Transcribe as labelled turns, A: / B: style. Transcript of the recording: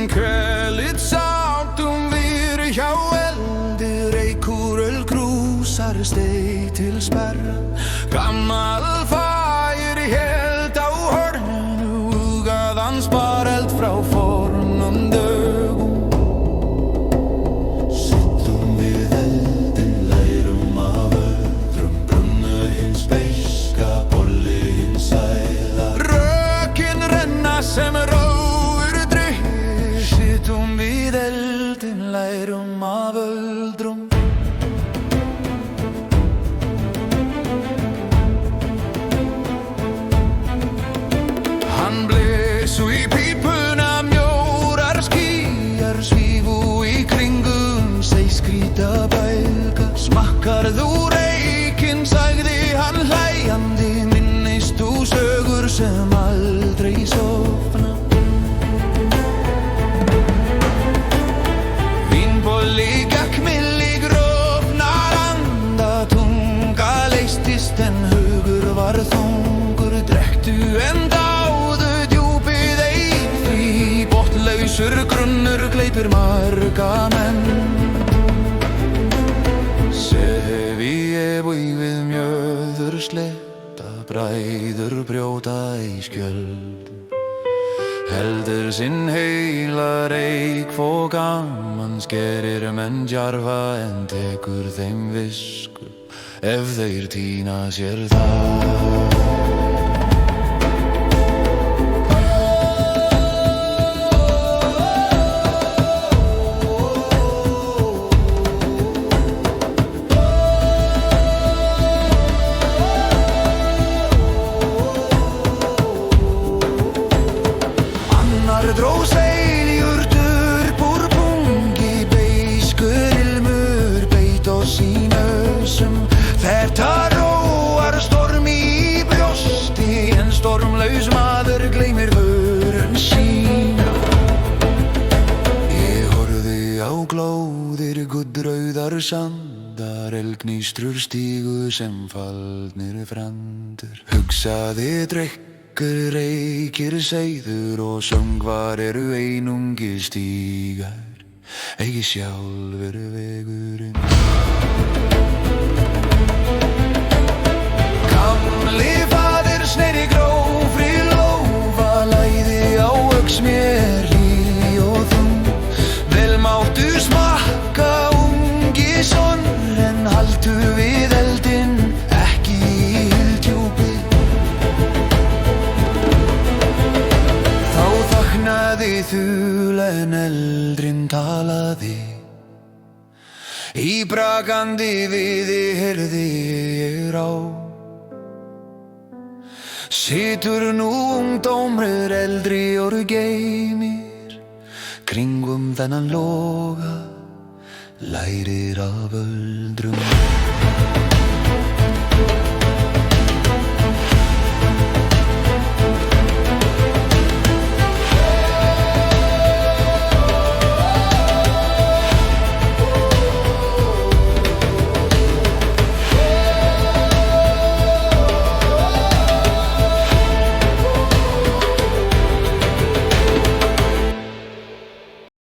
A: Kvöldið sátum við hjá eldi, reykur ölkrúsar steig til sperra. Gammal fær hélt á horninu, ugaðan spareld frá fornum dögum. Sittum við eldin, lærum af öðrum, brunnu hins beiska, bolli hins sæla. Rökin renna sem sittum við eldin, lærum af öldrum. Hann blésu í pípuna, mjórar skýjar svífu í kringum sig, skrýta bælka. Smakkar þú reykinn, sagði hann hlæjandi, minnist þú sögur sem aldrei sofna. En hugur var þungur, drekktu en dáðu djúpið ei, því botnlausur grunnur gleypir marga menn. Sefi ég við mjöður sletta, bræður brjóta í skjöld. Heldur sinn heila reik, fó gaman skerir menn djarfa, en tekur þeim visku ef þeir týna sér það. Annar dró seiljurtur úr bungi, beiskur ilmur beit oss í nösum. Þetta róar stormi í brjósti, en stormlaus maður gleymir vörun sína. Ég horfði á glóðir, gullrauðar sandar, elgnístrur stígu sem faldnir frændur. Hugsaði drekkur, reykir seiður og söngvar eru einungi stígar, eigi sjálfur vegurinn. Gamli faðir sneri grófri lófa, lagði á öx mér hlý og þung. Vel máttu smakka, ungi sonur, en haltu við eldin, ekki í hyldjúpið. Þá þagnaði þul en eldrin talaði, í brakandi viði heyrði ég rá. Situr nú ungdómur eldri og geymir, kringum þennan loga, lærir af öldrum.